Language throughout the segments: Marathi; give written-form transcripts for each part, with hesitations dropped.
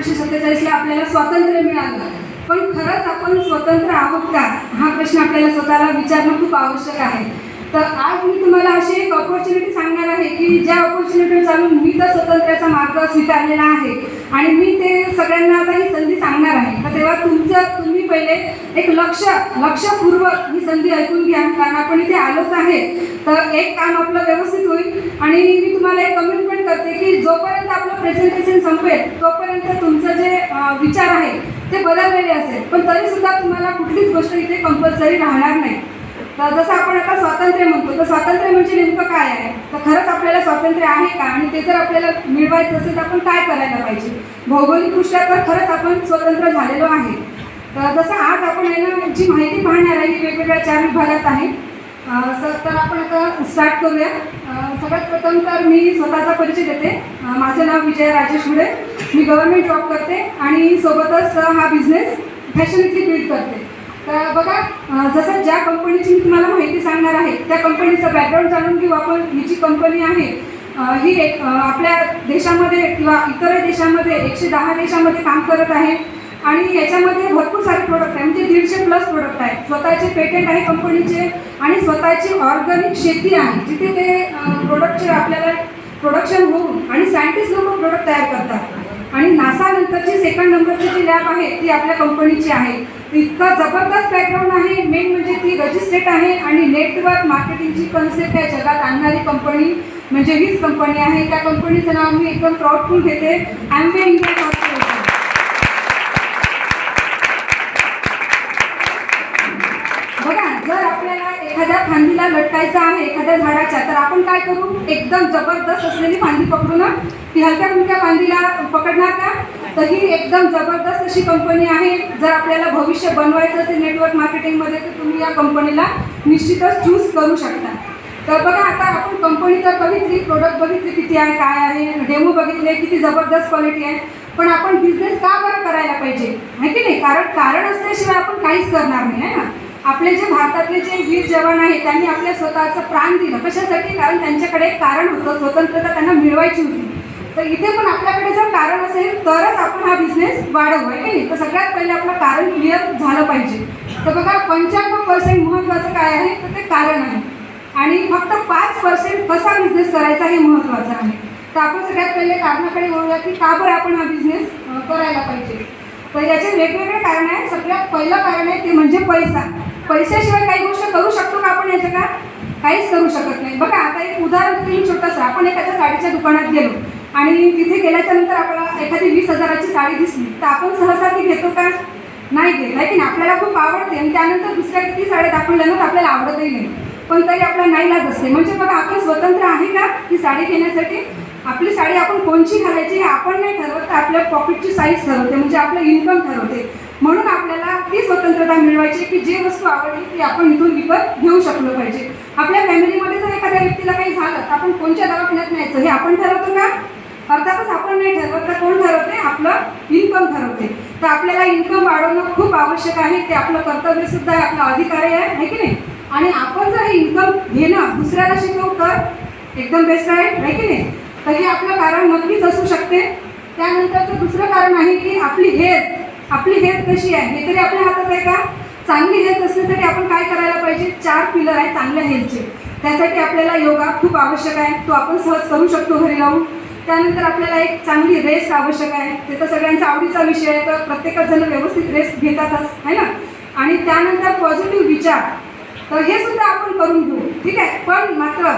1947ला आपल्याला स्वातंत्र्य मिळालं, पण खरंच आपण स्वतंत्र आहोत का हा प्रश्न आपल्याला स्वतःला विचारणं खूप आवश्यक आहे. तर आज मी तुम्हाला अशी एक अपॉर्च्युनिटी सांगणार आहे की ज्या अपॉर्च्युनिटी चालून मी तर स्वातंत्र्याचा मार्ग स्वीकारलेला आहे आणि मी ते सगळ्यांना आता ही संधी सांगणार आहे. तर तेव्हा तुम्ही पहिले एक लक्षपूर्वक ही संधी ऐकून घ्या, कारण आपण इथे आलोच आहे. तर एक काम आपलं व्यवस्थित होईल आणि मी तुम्हाला एक कमिटमेंट करते की जोपर्यंत आपलं प्रेझेंटेशन संपेल तोपर्यंत तुमचं जे विचार आहे ते बदललेले असेल, पण तरीसुद्धा तुम्हाला कुठलीच गोष्ट इथे कंपल्सरी राहणार नाही. तर जसं आपण आता स्वातंत्र्य म्हणतो, तर स्वातंत्र्य म्हणजे नेमकं काय आहे, तर खरंच आपल्याला स्वातंत्र्य आहे का, आणि ते जर आपल्याला मिळवायचं असेल तर आपण काय करायला पाहिजे. भौगोलिकदृष्ट्या तर खरंच आपण स्वतंत्र झालेलो आहे. तर जसं आज आपण आहे ना जी माहिती पाहणार आहे ही वेगवेगळ्या 4 विभागात आहे. तर आपण आता स्टार्ट करूया. सगळ्यात प्रथम तर मी स्वतःचा परिचय देते. माझं नाव विजया राजेश मुळे, मी गव्हर्नमेंट जॉब करते आणि सोबतच हा बिझनेस फॅशनेटली बिल्ड करते. तर बघा, जसं ज्या कंपनीची मी तुम्हाला माहिती सांगणार आहे त्या कंपनीचं बॅकग्राऊंड जाणून घेऊ आपण. ही जी कंपनी आहे ही एक आपल्या देशामध्ये किंवा इतर देशामध्ये 110 देशामध्ये काम करत आहे आणि याच्यामध्ये भरपूर सारे प्रोडक्ट आहे, म्हणजे 150+ प्रोडक्ट आहे. स्वतःचे पेटंट आहे कंपनीचे आणि स्वतःची ऑर्गॅनिक शेती आहे जिथे ते प्रोडक्टचे आपल्याला प्रोडक्शन होऊन आणि सायंटिस्ट लोक प्रोडक्ट तयार करतात. आणि नासा नंतरची सेकंड नंबरची जी लॅब आहे ती आपल्या कंपनीची आहे. इतका जबरदस्त बॅकग्राऊंड आहे. मेन म्हणजे ती रजिस्ट्रेट आहे आणि नेटवर्क मार्केटिंगची कन्सेप्ट या जगात आणणारी कंपनी म्हणजे हीच कंपनी आहे. त्या कंपनीचं नाव मी एकदम प्राऊडफुल घेते, ॲम्वे इंडिया कॉर्पोरेशन. बघा, जर आपल्याला एखाद्या फांदीला लटकायचं आहे एखाद्या झाडाच्या, तर आपण काय करू, एकदम जबरदस्त असलेली फांदी पकडू ना. ती हलक्या फुलक्या फांदीला पकडणार का, तर ही एकदम जबरदस्त अशी कंपनी आहे. जर आपल्याला भविष्य बनवायचं असेल नेटवर्क मार्केटिंगमध्ये तर तुम्ही या कंपनीला निश्चितच चूज करू शकता. तर बघा, आता आपण कंपनी तर बघितली, प्रोडक्ट बघितले किती आहे, काय आहे, डेमो बघितले किती जबरदस्त क्वालिटी आहे, पण आपण बिझनेस का बरं करायला पाहिजे, आहे की नाही. कारण असल्याशिवाय आपण काहीच करणार नाही, आहे ना. आपले जे भारतातले जे वीर जवान आहेत त्यांनी आपल्या स्वतःचं प्राण दिलं कशासाठी, कारण त्यांच्याकडे एक कारण होतं, स्वतंत्रता त्यांना मिळवायची होती. तर इथे पण आपल्याकडे जर कारण असेल तरच आपण हा बिझनेस वाढवू, आहे की नाही. तर सगळ्यात पहिले आपलं कारण क्लिअर झालं पाहिजे. तर बघा, 95% महत्त्वाचं काय आहे, तर ते कारण आहे आणि फक्त 5% कसा बिझनेस करायचा हे महत्त्वाचं आहे. तर आपण सगळ्यात पहिले कारणाकडे वळूया की का बरं आपण हा बिझनेस करायला पाहिजे. तर याचे वेगवेगळे कारण आहे. सगळ्यात पहिलं कारण आहे ते म्हणजे पैसा. पैशाशिवाय काही गोष्ट करू शकतो का आपण याच्या का, काहीच करू शकत नाही. बघा, आता एक उदाहरण देईल छोटंसं. आपण एखाद्या साडीच्या दुकानात गेलो आणि तिथे गेल्याच्या नंतर आपल्याला एखादी 20,000ची साडी दिसली तर आपण सहसा ती घेतो का, नाही घेत, आहे की नाही. आपल्याला खूप आवडते आणि त्यानंतर दुसऱ्या किती साड्या दाखवल्या ना तर आपल्याला आवडतही नाही, पण तरी आपला नाईलाज असते. म्हणजे बघा, आपण स्वतंत्र आहे का ती साडी घेण्यासाठी. आपली साडी आपण कोणची घालायची हे आपण नाही ठरवत, तर आपल्या पॉकेटची साईज ठरवते, म्हणजे आपलं इन्कम ठरवते. म्हणून आपल्याला ती स्वतंत्रता मिळवायची की जी वस्तू आवडली ती आपण इथून विकत घेऊ शकलो पाहिजे. आपल्या फॅमिलीमध्ये जर एखाद्या व्यक्तीला काही झालं तर आपण कोणत्या दवाखान्यात न्यायचं हे आपण ठरवतो का, अर्थातच आपण नाही ठरवत. तर कोण ठरवते, आपलं इन्कम ठरवते. तर आपल्याला इन्कम वाढवणं खूप आवश्यक आहे, ते आपलं कर्तव्यसुद्धा आहे, आपला अधिकारी आहे की नाही. आणि आपण जर हे इन्कम घेणं दुसऱ्याला शिकवू तर एकदम बेस्ट आहे की नाही. तर हे आपलं कारण नक्कीच असू शकते. त्यानंतरचं दुसरं कारण आहे की आपली हेल्थ कशी आहे हे तरी आपल्या हातात आहे का. चांगली हेल्थ असण्यासाठी आपण काय करायला पाहिजे, 4 पिलर आहेत चांगल्या हेल्थचे. त्यासाठी आपल्याला योगा खूप आवश्यक आहे, तो आपण सहज करू शकतो घरी राहून. त्यानंतर आपल्याला एक चांगली रेस्ट आवश्यक आहे, ते तर सगळ्यांचा आवडीचा विषय आहे, तर प्रत्येकच जण व्यवस्थित रेस्ट घेतातच, आहे ना. आणि त्यानंतर पॉझिटिव्ह विचार, तर हे सुद्धा आपण करून घेऊ, ठीक आहे. पण मात्र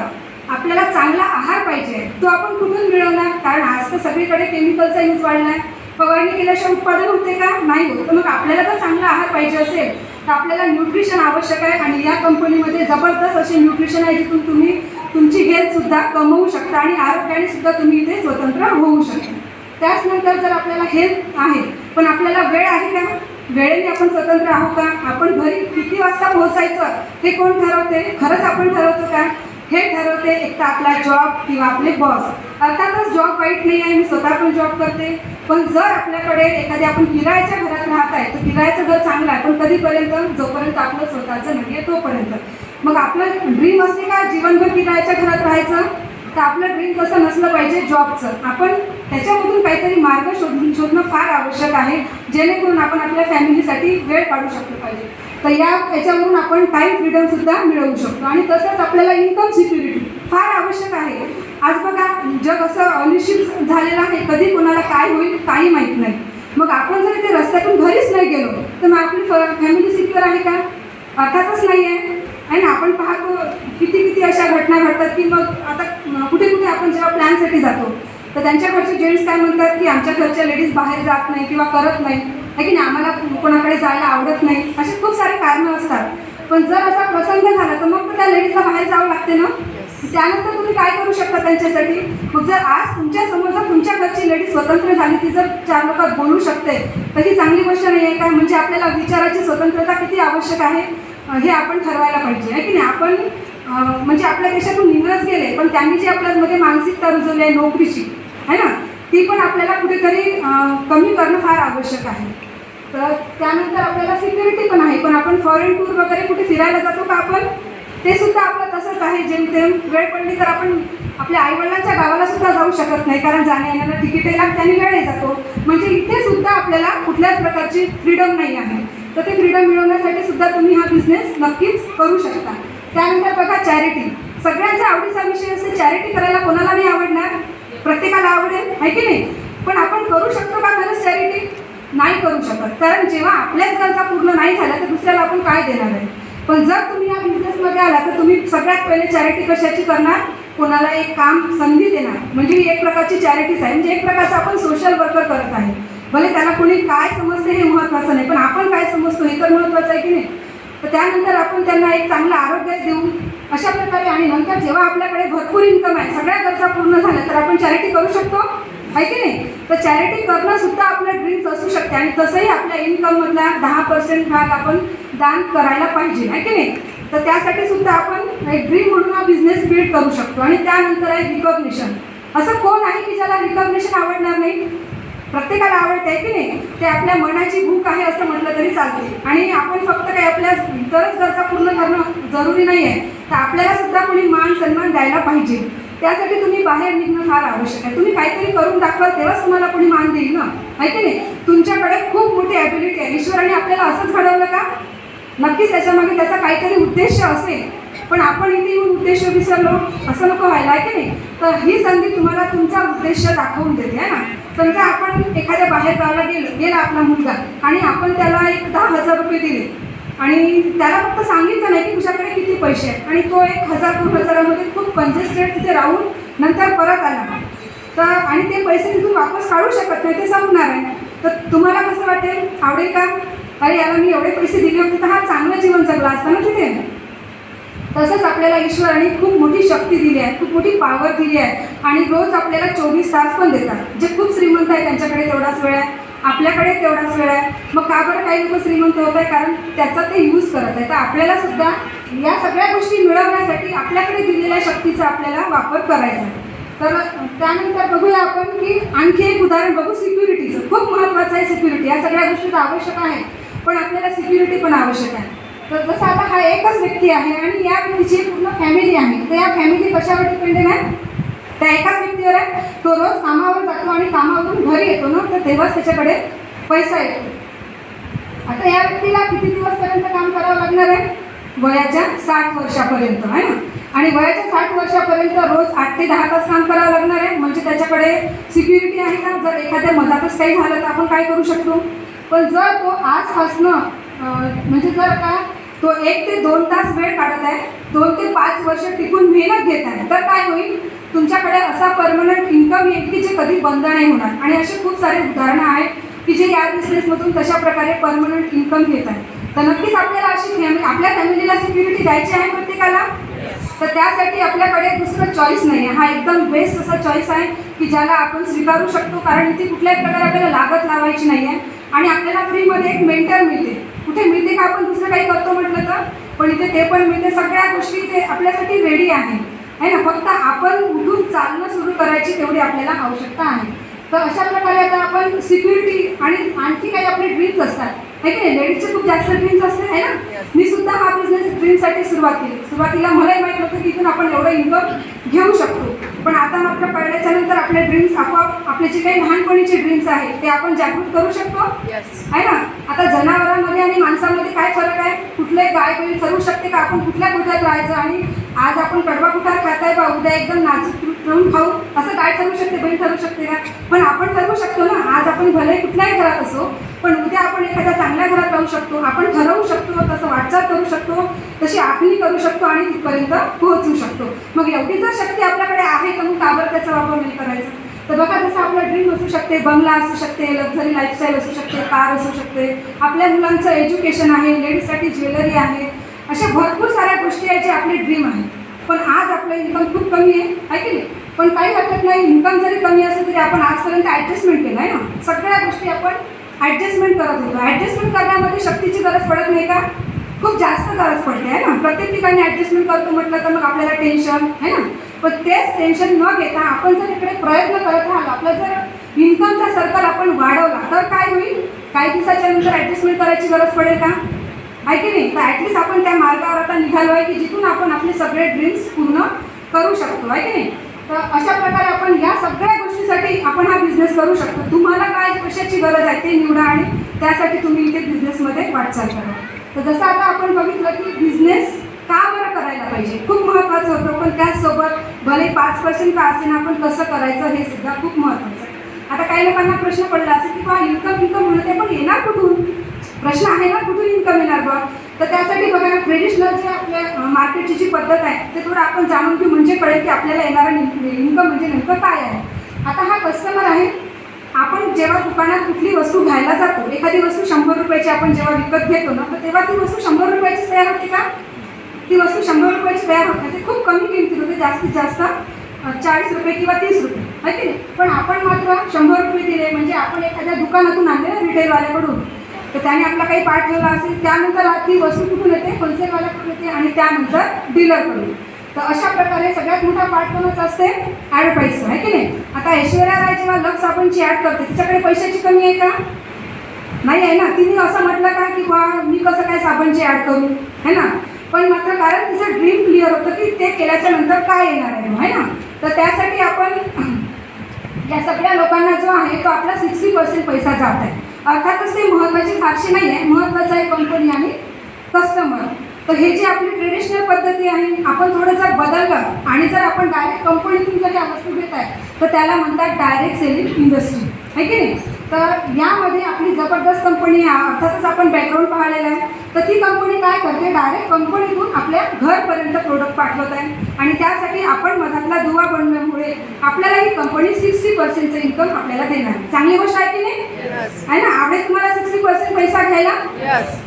आपल्याला चांगला आहार पाहिजे. तो आपण कुठून मिळवणार, कारण आज तर सगळीकडे केमिकलचा यूज वाढला आहे. फवारणी केल्याशिवाय उत्पादन होते का, नाही होत. तर मग आपल्याला जर चांगला आहार पाहिजे असेल तर आपल्याला न्यूट्रिशन आवश्यक आहे आणि या कंपनीमध्ये जबरदस्त असे न्यूट्रिशन आहे जिथून तुम्ही तुमची हेल्थसुद्धा कमवू शकता आणि आरोग्याने सुद्धा तुम्ही इथे स्वतंत्र होऊ शकता. त्याचनंतर जर आपल्याला हेल्थ आहे पण आपल्याला वेळ आहे का, वेळेने आपण स्वतंत्र आहोत का, आपण घरी किती वाजता पोहोचायचं हे कोण ठरवते, खरंच आपण ठरवतो का, हे ठरवते एक तर आपला जॉब किंवा आपले बॉस. अर्थातच जॉब वाईट नाही आहे, मी स्वतः पण जॉब करते. पण जर आपल्याकडे एखादी आपण किरायाच्या घरात राहत आहे तर किरायाचं घर चांगलं आहे, पण कधीपर्यंत, जोपर्यंत आपलं स्वतःचं नाही आहे तोपर्यंत. मग आपलं ड्रीम असते का जीवनभर किरायाच्या घरात राहायचं, तर आपलं ड्रीम तसं नसलं पाहिजे जॉबचं. आपण त्याच्यामधून काहीतरी मार्ग शोधणं फार आवश्यक आहे, जेणेकरून आपण आपल्या फॅमिलीसाठी वेळ काढू शकलो पाहिजे. तर याच्यावरून आपण टाईम फ्रीडमसुद्धा मिळवू शकतो. आणि तसंच आपल्याला इन्कम सिक्युरिटी फार आवश्यक आहे. आज बघा, जग असं अनिश्चित झालेलं आहे, कधी कोणाला काय होईल काही माहीत नाही. मग आपण जर ते रस्त्यातून घरीच नाही गेलो तर मग आपली फॅमिली सिक्युअर आहे का? अर्थातच नाही आहे. आणि आपण पाहतो किती अशा घटना घडतात की मग आता कुठे आपण जेव्हा प्लॅनसाठी जातो तर त्यांच्या घरचे जेंट्स काय म्हणतात की आमच्या घरच्या लेडीज बाहेर जात नाही किंवा करत नाही, आहे की नाही, आम्हाला कोणाकडे जायला आवडत नाही, अशी खूप सारी कारणं असतात. पण जर असा प्रसंग झाला तर मग त्या लेडीजला बाहेर जावं लागते ना. त्यानंतर तुम्ही काय करू शकता त्यांच्यासाठी? मग जर आज तुमच्यासमोर जर तुमच्या घरची लेडीज स्वतंत्र झाली, ती जर 4 लोकात बोलू शकते तर ही चांगली गोष्ट नाही आहे का? म्हणजे आपल्याला विचाराची स्वतंत्रता किती आवश्यक आहे हे आपण ठरवायला पाहिजे, आहे की नाही. आपण म्हणजे आपल्या देशातून इंग्रज गेले, पण त्यांनी जी आपल्यामध्ये मानसिकता रुजवली आहे नोकरीची, आहे ना, ती पण आपल्याला कुठेतरी कमी करणं फार आवश्यक आहे. तर त्यानंतर आपल्याला सिक्युरिटी पण आहे. पण आपण फॉरेन टूर वगैरे कुठे फिरायला जातो का आपण? ते सुद्धा आपलं तसंच आहे. जेमतेम वेळ पडली तर आपण आपल्या आईवडिलांच्या गावाला सुद्धा जाऊ शकत नाही, कारण जाण्या येण्याला तिकीटही लागते आणि वेळही जातो. म्हणजे इथे सुद्धा आपल्याला कुठल्याच प्रकारची फ्रीडम नाही आहे. तर ते फ्रीडम मिळवण्यासाठी सुद्धा तुम्ही हा बिझनेस नक्कीच करू शकता. त्यानंतर बघा, चॅरिटी सगळ्यांचा आवडीचा विषय असते. चॅरिटी करायला कोणाला नाही आवडणार? प्रत्येकाला आवडेल, आहे की नाही. पण आपण करू शकतो का खरंच चॅरिटी? नाही करू शकत, कारण जेव्हा आपल्याच गरजा पूर्ण नाही झाल्या तर दुसऱ्याला आपण काय देणार आहे. पण जर तुम्ही या बिझनेसमध्ये आला तर तुम्ही सगळ्यात पहिले चॅरिटी कशाची करणार? कोणाला एक काम संधी देणार. म्हणजे ही एक प्रकारची चॅरिटीच आहे. म्हणजे एक प्रकारचं आपण सोशल वर्कर करत आहे. भले त्याला कोणी काय समजते हे महत्त्वाचं नाही, पण आपण काय समजतो हे तर महत्त्वाचं आहे की नाही. तर त्यानंतर आपण त्यांना एक चांगलं आरोग्य देऊ अशा प्रकारे. आणि नंतर जेव्हा आपल्याकडे भरपूर इन्कम आहे, सगळ्या गरजा पूर्ण झाल्या, तर आपण चॅरिटी करू शकतो, आहे की नाही. तर चॅरिटी करणं सुद्धा आपलं ड्रीम्स असू शकते. आणि तसंही आपल्या इन्कममधला 10% भाग आपण दान करायला पाहिजे, आहे की नाही. तर त्यासाठी सुद्धा आपण एक ड्रीम म्हणून हा बिझनेस बिल्ड करू शकतो. आणि त्यानंतर आहे रिकॉग्निशन. असं कोण आहे की ज्याला रिकॉग्निशन आवडणार नाही? प्रत्येकाला आवडते, आहे की नाही. ते आपल्या मनाची भूक आहे असं म्हटलं तरी चालते. आणि आपण फक्त काही आपल्या इतरच गरजा पूर्ण करणं जरुरी नाही आहे, तर आपल्याला सुद्धा कोणी मान सन्मान द्यायला पाहिजे. त्यासाठी तुम्ही बाहेर निघणं फार आवश्यक आहे. तुम्ही काहीतरी करून दाखवाल तेव्हाच तुम्हाला कोणी मान देईल ना, आहे की नाही. तुमच्याकडे खूप मोठी ॲबिलिटी आहे. ईश्वराने आपल्याला असंच घडवलं का? नक्कीच त्याच्यामागे त्याचा काहीतरी उद्देश असेल. पण आपण इथे येऊन उद्देश विसरलो असं नको व्हायला, आहे की नाही. तर ही संधी तुम्हाला तुमचा उद्देश दाखवून देते, आहे ना. समजा आपण एखाद्या बाहेर गावाला गेला आपला मुलगा, आणि आपण त्याला एक 10,000 रुपये दिले आणि त्याला फक्त सांगितलं नाही की तुझ्याकडे किती पैसे आहेत, आणि तो 1,000-2,000मध्ये खूप कंजेस्टेड तिथे राहून नंतर परत आला तर, आणि ते पैसे तिथून वापस काढू शकत नाही, ते संपणार आहे. तर तुम्हाला कसं वाटेल? आवडेल का? अरे याला मी एवढे पैसे दिले होते तर हा चांगलं जीवन जगला असता ना तिथे. तसंच आपल्याला ईश्वराने खूप मोठी शक्ती दिली आहे, खूप मोठी पॉवर दिली आहे. आणि रोज आपल्याला 24 तास पण देतात. जे खूप श्रीमंत आहे त्यांच्याकडे तेवढाच वेळ आहे, आपल्याकडे तेवढाच वेळ आहे. मग का बरं काही लोक श्रीमंत होत आहे? कारण त्याचा ते यूज करत आहे. तर आपल्याला सुद्धा या सगळ्या गोष्टी मिळवण्यासाठी आपल्याकडे दिलेल्या शक्तीचा आपल्याला वापर करायचा आहे. तर त्यानंतर बघूया आपण की आणखी एक उदाहरण बघू सिक्युरिटीचं. खूप महत्त्वाचं आहे सिक्युरिटी. या सगळ्या गोष्टी तर आवश्यक आहे, पण आपल्याला सिक्युरिटी पण आवश्यक आहे. तर जसं आता हा एकच व्यक्ती आहे आणि या व्यक्तीची पूर्ण फॅमिली आहे. तर या फॅमिली कशावर डिपेंडेंट आहे? त्या एकाच व्यक्तीवर आहे. तो रोज कामावर जातो आणि कामावरून घरी येतो ना, तर तेव्हाच त्याच्याकडे पैसा येतो. आता या व्यक्तीला किती दिवसपर्यंत काम करावं लागणार आहे? वयाच्या 60 वर्षापर्यंत, आहे ना. आणि वयाच्या 60 वर्षापर्यंत रोज 8 ते 10 तास काम करावं लागणार आहे. म्हणजे त्याच्याकडे सिक्युरिटी आहे का? जर एखाद्या मधातच काही झालं तर आपण काय करू शकतो? पण जर तो आजपासनं म्हणजे जर का तो 1 ते 2 तास वेळ काढत आहे, 2 ते 5 वर्ष टिकून मेहनत घेत आहे, तर काय होईल? तुमच्याकडे असा परमनंट इन्कम येईल की जे कधी बंद नाही होणार. आणि असे खूप सारे उदाहरणं आहेत की जे या बिझनेसमधून तशा प्रकारे परमनंट इन्कम घेत आहे. तर नक्कीच आपल्याला अशी आपल्या फॅमिलीला सिक्युरिटी द्यायची आहे प्रत्येकाला. तर त्यासाठी आपल्याकडे दुसरं चॉईस नाही आहे. हा एकदम बेस्ट असा चॉईस आहे की ज्याला आपण स्वीकारू शकतो, कारण इथे कुठल्याही प्रकारे आपल्याला लागत लावायची नाही आहे. आणि आपल्याला फ्रीमध्ये एक मेंटर मिळते. कुठे मिळते का? आपण दुसरं काही करतो म्हटलं तर, पण इथे ते पण मिळते. सगळ्या गोष्टी ते आपल्यासाठी रेडी आहे ना. फक्त आपण उठून चालणं सुरू करायची तेवढी आपल्याला आवश्यकता आहे. तर अशा प्रकारे आता आपण सिक्युरिटी आणि आणखी काही आपले ड्रीम्स असतात आहे की नाही. लेडीजचे खूप जास्त ड्रीम्स असते आहे ना. मी सुद्धा हा बिझनेस ड्रीमसाठी सुरुवात केली. सुरुवातीला मलाही माहीत नव्हतं की इथून आपण एवढं इन्कम घेऊ शकतो. पण आता मात्र कळल्याच्या नंतर आपले ड्रीम्स आपोआप आपले जे काही लहानपणीचे ड्रीम्स आहेत ते आपण जागृत करू शकतो आहे ना. आता जनावरांमध्ये आणि माणसांमध्ये काय फरक आहे. कुठले गाय बैल ठरवू शकते का आपण कुठल्या कुठ्यात राहायचं आणि आज आपण कडवा कुठार खाताय बा उद्या एकदम नाजूक ठेवून खाऊ असं काय ठरवू शकते. बैल ठरवू शकते का. पण आपण ठरवू शकतो ना. आज आपण भले कुठल्याही घरात असो पण उद्या आपण एखाद्या चांगल्या घरात राहू शकतो. आपण ठरवू शकतो, तसं वाटचाल करू शकतो, तशी आखणी करू शकतो आणि तिथपर्यंत पोहोचू शकतो. मग एवढी जर शक्ती आपल्याकडे आहे तर मग का बरं त्याचा वापर नाही करायचा. तर बघा जसं आपलं ड्रीम असू शकते, बंगला असू शकते, लक्झरी लाईफस्टाईल असू शकते, कार असू शकते, आपल्या मुलांचं एज्युकेशन आहे, लेडीजसाठी ज्वेलरी आहे, अशा भरपूर साऱ्या गोष्टी आहेत जे आपले ड्रीम आहे. पण आज आपलं इन्कम खूप कमी आहे की नाही. पण काही हरकत नाही. इन्कम जरी कमी असेल तरी आपण आजपर्यंत ॲडजस्टमेंट केलं आहे ना. सगळ्या गोष्टी आपण ॲडजस्टमेंट करत होतो. ॲडजस्टमेंट करण्यामध्ये शक्तीची गरज पडत नाही का. खूप जास्त गरज पडते आहे ना. प्रत्येक ठिकाणी ॲडजस्टमेंट करतो म्हटलं तर मग आपल्याला टेन्शन आहे ना. पण तेच टेन्शन न घेता आपण जर इकडे प्रयत्न करत राहिलो, आपलं जर इन्कमचा सर्कल आपण वाढवला तर काय होईल. काही दिवसाच्या नंतर ॲडजस्टमेंट करायची गरज पडेल का आहे की नाही. तर ॲटलिस्ट आपण त्या मार्गावर आता निघालो आहे की जिथून आपण आपले सगळे ड्रीम्स पूर्ण करू शकतो आहे की नाही. तर अशा प्रकारे आपण या सगळ्या गोष्टीसाठी आपण हा बिझनेस करू शकतो. तुम्हाला काय कशाची गरज आहे ते निवडा आणि त्यासाठी तुम्ही इथे बिझनेसमध्ये वाटचाल करा. तर जसं आता आपण बघितलं की बिझनेस का बरं करायला पाहिजे खूप महत्त्वाचं होतं. पण त्याचसोबत भले 5% का असेल आपण कसं करायचं हे सुद्धा खूप महत्त्वाचं आहे. आता काही लोकांना प्रश्न पडला असेल की बा इन्कम म्हणते पण येणार कुठून. प्रश्न आहे ना कुठून इन्कम येणार बा. तर त्यासाठी बघा ट्रेडिशनल जे आपल्या मार्केटची जी पद्धत आहे ते थोडं आपण जाणून घेऊ म्हणजे कळेल की आपल्याला येणारं इन्कम म्हणजे नेमकं काय आहे. आता हा कस्टमर आहे. आपण जेव्हा दुकानात कुठली वस्तू घ्यायला जातो, एखादी वस्तू 100 रुपयाची आपण जेव्हा विकत घेतो ना तर तेव्हा ती वस्तू 100 रुपयाची तयार होते का. ती वस्तू 100 रुपयाची तयार होते. ते खूप कमी किमतीत होते. जास्तीत जास्त 40 रुपये किंवा 30 रुपये आहे की नाही. पण आपण मात्र 100 रुपये दिले म्हणजे आपण एखाद्या दुकानातून आणले ना रिटेलवाल्याकडून तर त्याने आपला काही पार्ट ठेवला असेल. त्यानंतर ती वस्तू कुठून येते होलसेलवाल्याकडून येते आणि त्यानंतर डीलरकडून. तर अशा प्रकारे सगळ्यात मोठा पार्ट कोणाचा असते ॲडव्हर्टाईजचा आहे की नाही. आता ऐश्वर्या राय जेव्हा लक्स साबणची ॲड करते तिच्याकडे पैशाची कमी आहे का नाही आहे ना. तिने असं म्हटलं का की बा मी कसं काय साबणची ॲड करू आहे ना. पण मात्र कारण तिचं ड्रीम क्लिअर होतं की ते केल्याच्या नंतर काय येणार आहे ना. तर त्यासाठी आपण या सगळ्या लोकांना जो आहे तो आपला 60% पैसा जात आहे. अर्थातच ते महत्त्वाची फारशी नाही आहे. महत्त्वाचं आहे कंपनी आणि कस्टमर. तर हे जी आपली ट्रेडिशनल पद्धती आहे आपण थोडं जर बदललं आणि जर आपण डायरेक्ट कंपनीतून जर या वस्तू घेत आहे तर त्याला म्हणतात डायरेक्ट सेलिंग इंडस्ट्री आहे की नाही. तर यामध्ये आपली जबरदस्त कंपनी आहे. अर्थातच आपण बॅकग्राऊंड पाहिलेलं आहे. तर ती कंपनी काय करते डायरेक्ट कंपनीतून आपल्या घरपर्यंत प्रोडक्ट पाठवत आहे आणि त्यासाठी आपण मधातला दुवा बनल्यामुळे आपल्याला ही कंपनी 60%चं इन्कम आपल्याला देणार. चांगली गोष्ट आहे की नाही आहे ना. आवडेल तुम्हाला 60% पैसा घ्यायला.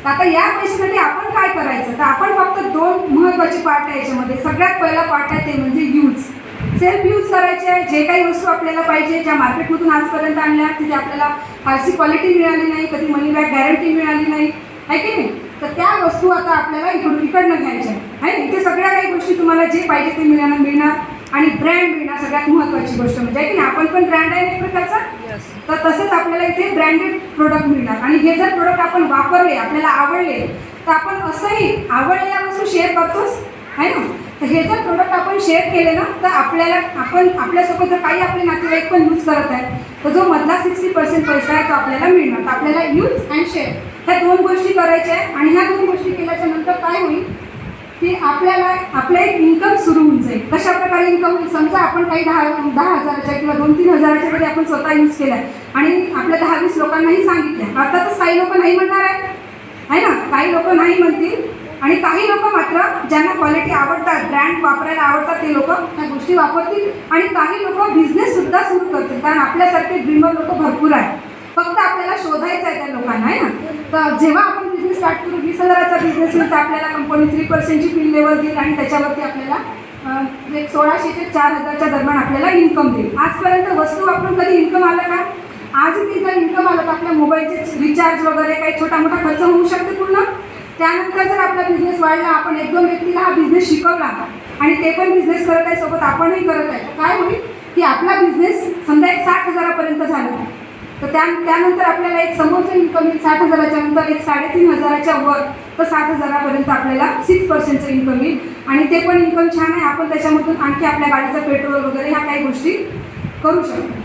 आता या पैशासाठी आपण काय करायचं तर आपण फक्त 2 महत्त्वाचे पार्ट आहे याच्यामध्ये. सगळ्यात पहिला पार्ट आहे ते म्हणजे यूज. सेल्फ यूज करायचे आहे. जे काही वस्तू आपल्याला पाहिजे ज्या मार्केटमधून आजपर्यंत आणल्या तिथे आपल्याला फारशी क्वालिटी मिळाली नाही, कधी मनी बॅक गॅरंटी मिळाली नाही आहे की नाही. तर त्या वस्तू आता आपल्याला इकडनं घ्यायच्या आहे. इथे सगळ्या काही गोष्टी तुम्हाला जे पाहिजे ते मिळणार आणि ब्रँड मिळणार. सगळ्यात महत्त्वाची गोष्ट म्हणजे की नाही आपण पण ब्रँड आहे एक प्रकारचा. तर तसंच आपल्याला इथे ब्रँडेड प्रोडक्ट मिळणार आणि हे जर प्रोडक्ट आपण वापरले आपल्याला आवडले तर आपण असंही आवडलेल्या वस्तू शेअर करतोच आहे ना. तर हे जर प्रोडक्ट आपण शेअर केले ना तर आपण आपल्यासोबत जर काही आपले नातेवाईक पण यूज करत आहे तर जो मधला 60% पैसा आहे तो आपल्याला मिळणार. तर आपल्याला यूज अँड शेअर ह्या 2 गोष्टी करायच्या आहे. आणि ह्या 2 गोष्टी केल्याच्या नंतर काय होईल की आपल्याला आपलं एक इन्कम सुरू होऊन जाईल. कशा प्रकारे इन्कम होईल. समजा आपण काही 10,000च्या किंवा 2-3 हजाराच्या जरी आपण स्वतः यूज केला आणि आपल्या 10-20 लोकांनाही सांगितलं. अर्थातच काही लोक नाही म्हणणार आहे ना. काही लोक नाही म्हणतील आणि काही लोक मात्र ज्यांना क्वालिटी आवडतात ब्रँड वापरायला आवडतात ते लोक त्या गोष्टी वापरतील आणि काही लोक बिझनेससुद्धा सुरू करतील. कारण आपल्यासारखे ड्रीमर लोक भरपूर आहेत. फक्त आपल्याला शोधायचं आहे त्या लोकांना आहे ना. तर जेव्हा आपण बिझनेस स्टार्ट करू 20,000चा बिझनेस होईल तर आपल्याला कंपनी 3%ची फी लेवल देईल आणि त्याच्यावरती आपल्याला 1,600 ते 4,000च्या दरम्यान आपल्याला इन्कम देईल. आजपर्यंत वस्तू वापरून कधी इन्कम आलं का. आजही जर इन्कम आलं तर आपल्या मोबाईलचे रिचार्ज वगैरे काही छोटा मोठा खर्च होऊ शकते पूर्ण. त्यानंतर जर आपला बिझनेस वाढला आपण 1-2 व्यक्तीला हा बिझनेस शिकवला आणि ते पण बिझनेस करत आहे सोबत आपणही करत आहे तर काय होईल की आपला बिझनेस समजा एक 60,000पर्यंत झाला तर त्यानंतर आपल्याला एक समोरचं इन्कम येईल 60,000च्या नंतर एक 3,500च्या वर तर 7,000पर्यंत आपल्याला 6% इन्कम येईल. आणि ते पण इन्कम छान आहे. आपण त्याच्यामधून आणखी आपल्या गाडीचं पेट्रोल वगैरे ह्या काही गोष्टी करू शकतो.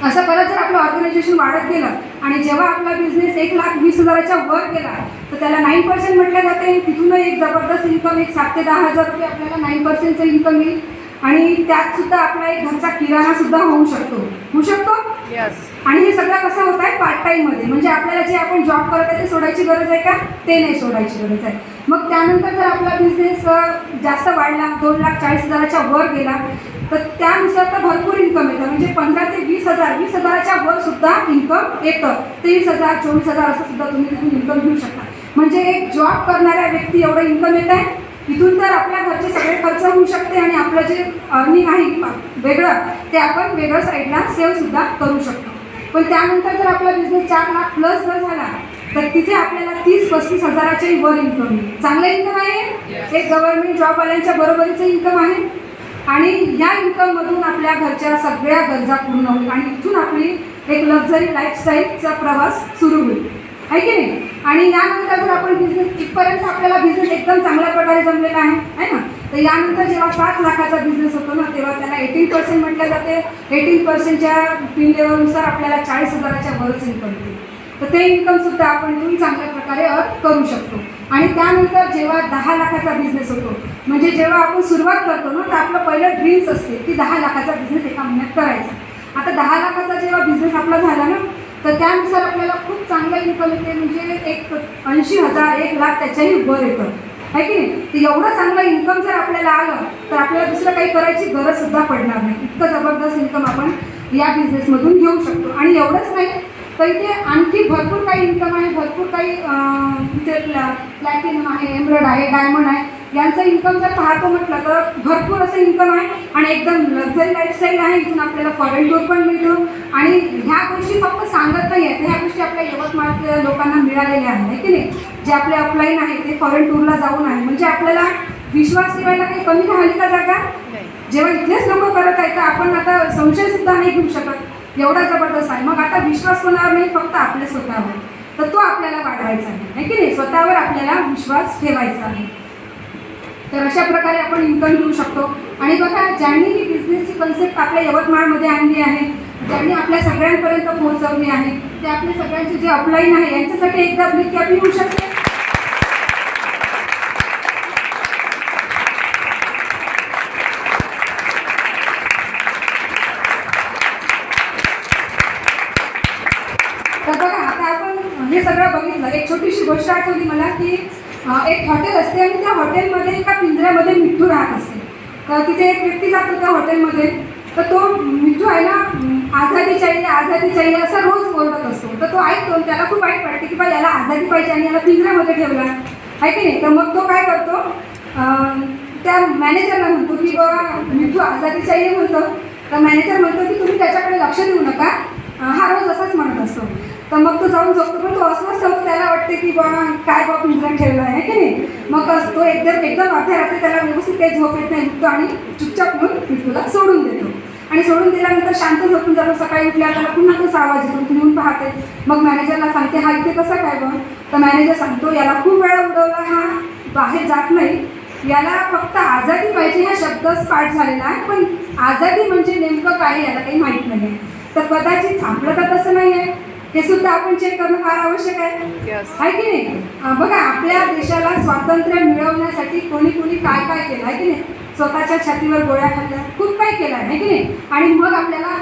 असं करत जर आपलं ऑर्गनायझेशन वाढत गेलं आणि जेव्हा आपला बिझनेस 1,20,000च्या वर गेला तर त्याला 9% म्हटलं जाते. तिथून एक जबरदस्त इन्कम एक 7,000 ते 10,000 रुपये आपल्याला 9%चं इन्कम येईल. आणि त्यात सुद्धा आपला एक घरचा किराणा सुद्धा होऊ शकतो. आणि हे सगळं कसं होत आहे पार्ट टाईममध्ये. म्हणजे आपल्याला जे आपण जॉब करत आहे ते सोडायची गरज आहे का? ते नाही सोडायची गरज आहे. मग त्यानंतर जर आपला बिझनेस जास्त वाढला 2,40,000च्या वर गेला तर त्यानुसार तर भरपूर इन्कम येतं. म्हणजे 15,000 ते 20,000 20,000च्या वर सुद्धा इन्कम येतं. 23,000 24,000 असं सुद्धा तुम्ही तिथून इन्कम घेऊ शकता. म्हणजे एक जॉब करणाऱ्या व्यक्ती एवढं इन्कम येत आहे. इथून तर आपल्या घरचे सगळे खर्च होऊ शकते आणि आपलं जे अर्निंग आहे वेगळं ते आपण वेगळं साईडला सेव्हसुद्धा करू शकतो. पण त्यानंतर जर आपला बिझनेस 4 लाख प्लस जर झाला तर तिथे आपल्याला 30-35 हजाराच्याही वर इन्कम येईल. चांगलं इन्कम आहे. एक गव्हर्नमेंट जॉबवाल्यांच्या बरोबरीचं इन्कम आहे. आणि ह्या इन्कममधून आपल्या घरच्या सगळ्या गरजा पूर्ण होईल आणि इथून आपली एक लक्झरी लाईफस्टाईलचा प्रवास सुरू होईल, आहे की नाही. आणि यानंतर जर आपण बिझनेस इथपर्यंत आपल्याला बिझनेस एकदम चांगल्या प्रकारे जमलेला आहे ना. तर यानंतर जेव्हा 7 लाखाचा बिझनेस होतो ना तेव्हा त्याला 18% म्हटलं जाते. 18%च्या पिन लेवलनुसार आपल्याला 40,000च्या वरच इन्कम येते. तर ते इन्कमसुद्धा आपण इथून चांगल्या प्रकारे अर्न करू शकतो. आणि त्यानंतर जेव्हा 10 लाखाचा बिझनेस होतो म्हणजे जेव्हा आपण सुरुवात करतो ना तर आपलं पहिलं ड्रीम्स असते की 10 लाखाचा बिझनेस एका महिन्यात करायचा. आता 10 लाखाचा जेव्हा बिझनेस आपला झाला ना तर त्यानुसार आपल्याला खूप चांगलं इन्कम येते. म्हणजे एक 80,000 1 लाख त्याच्याही वर येतं, आहे की नाही. तर एवढं चांगलं इन्कम जर आपल्याला आलं तर आपल्याला दुसरं काही करायची गरजसुद्धा पडणार नाही. इतकं जबरदस्त इन्कम आपण या बिझनेसमधून घेऊ शकतो. आणि एवढंच नाही तर इथे आणखी भरपूर काही इन्कम आहे. भरपूर काही इथे प्लॅटिनम आहे, एमराल्ड आहे, डायमंड आहे. यांचं इन्कम जर पाहतो म्हटलं तर भरपूर असं इन्कम आहे. आणि एकदम लक्झरी लाईफस्टाईल आहे. इथून आपल्याला फॉरेन टूर पण मिळतो. आणि ह्या गोष्टी फक्त सांगत नाही आहेत, ह्या गोष्टी आपल्या यवतमाळच्या लोकांना मिळालेल्या आहेत, की नाही. जे आपले ऑफलाईन आहे ते फॉरेन टूरला जाऊन आहे. म्हणजे आपल्याला विश्वास ठेवायला काही कमी राहिली का जागा. जेव्हा इथलेच लोक करत आहेत तर आपण आता संशयसुद्धा नाही घेऊ शकत. एवढा जबरदस्त आहे. मग आता विश्वास कोणावर नाही, फक्त आपल्या स्वतःवर. तर तो आपल्याला वाढवायचा आहे की नाही. स्वतःवर आपल्याला विश्वास ठेवायचा आहे. तर अशा प्रकारे आपण इन्कम घेऊ शकतो. आणि बघा ज्यांनी ही बिझनेसची कन्सेप्ट आपल्या यवतमाळमध्ये आणली आहे, ज्यांनी आपल्या सगळ्यांपर्यंत पोहोचवली आहे ते आपले सगळ्यांचे जे अपलाईन आहे यांच्यासाठी एकदा ब्लिक कॅपी होऊ शकते. तर बघा आता आपण हे सगळं बघितलं. एक छोटीशी गोष्ट आठवली मला की एक हॉटेल असते आणि त्या हॉटेलमध्ये एका पिंजऱ्यामध्ये मिठ्ठू राहत असते. तर तिथे एक व्यक्ती जातो त्या हॉटेलमध्ये. तर तो मिठ्ठू आहे ना आझादी चाहिए असं रोज बोलत असतो. तर तो ऐकतो, त्याला खूप वाईट वाटते की बा याला आझादी पाहिजे आणि याला पिंजऱ्यामध्ये ठेवला, आहे की नाही. तर मग तो काय करतो त्या मॅनेजरला म्हणतो की बाबा मिठ्ठू आझादी चाहिए म्हणतो. तर मॅनेजर म्हणतो की तुम्ही त्याच्याकडे लक्ष देऊ नका, हा रोज असाच म्हणत असतो. तर मग तो जाऊन झोपतो. पण तो असंच ठेवतो, त्याला वाटते की बा काय बा पिंजरा ठेवला आहे की नाही. मग तो एकदम अर्ध्या रात्री त्याला व्यवस्थित काही झोप येत नाही, उठतो आणि चुपचाप म्हणून मिठ्ठूला सोडून देतो. आणि सोडून दिल्यानंतर शांत झोपून जातो. सकाळी उठल्या त्याला पुन्हा तोच आवाज येतो, येऊन पाहते. मग मॅनेजरला सांगते हा इथे कसा काय बा. तर मॅनेजर सांगतो याला खूप वेळा उडवला, हा बाहेर जात नाही, याला फक्त आझादी पाहिजे हा शब्दच पाठ झालेला आहे. पण आझादी म्हणजे नेमकं काय याला काही माहीत नाही आहे. तर कदाचित आपलं तर तसं नाही आहे. हे सुद्धा आपण चेक करणं फार आवश्यक आहे, आहे की नाही. बघा आपल्या देशाला स्वातंत्र्य मिळवण्यासाठी कोणी काय काय केलं आहे की नाही. स्वतःच्या छातीवर गोळ्या खाल्ल्या, खूप काही केलं आहे की नाही. आणि मग आपल्याला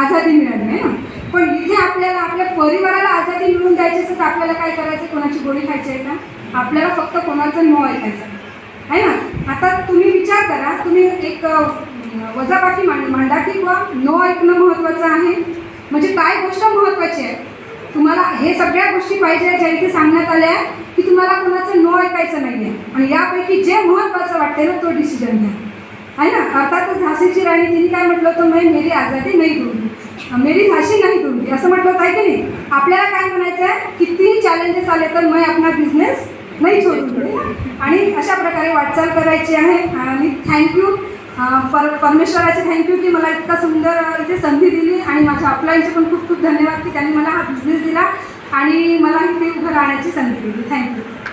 आझादी मिळाली आहे ना. पण इथे आपल्याला आपल्या परिवाराला आझादी मिळवून द्यायची असेल तर आपल्याला काय करायचं, कोणाची गोळी खायची आहे का. आपल्याला फक्त कोणाचं नो ऐकायचं आहे ना. आता तुम्ही विचार करा, तुम्ही एक वजाबाकी मांडा की किंवा नो ऐकणं महत्त्वाचं आहे. म्हणजे काय गोष्ट महत्त्वाची आहे. तुम्हाला हे सगळ्या गोष्टी पाहिजे ज्या इथे सांगण्यात आल्या की तुम्हाला कोणाचं नो ऐकायचं नाही आहे. आणि यापैकी जे महत्त्वाचं वाटते ना तो डिसिजन घ्या, आहे ना. अर्थातच झाशीची राणी तिने काय म्हटलं होतं, मैं मेरी आझादी नाही दूंगी, मेरी झाशी नाही दूंगी असं म्हटलं होतं, आहे की नाही. आपल्याला काय म्हणायचं आहे, कितीही चॅलेंजेस आले तर मैं अपना बिझनेस नाही सोडून. आणि अशा प्रकारे वाटचाल करायची आहे. आणि थँक्यू. परमेश्वराचे थँक्यू की मला इतका सुंदर इथे संधी दिली, आणि माझ्या अपलाईनचे पण खूप खूप धन्यवाद की त्यांनी मला हा बिझनेस दिला आणि मला इथे उभं राहण्याची संधी दिली. थँक्यू.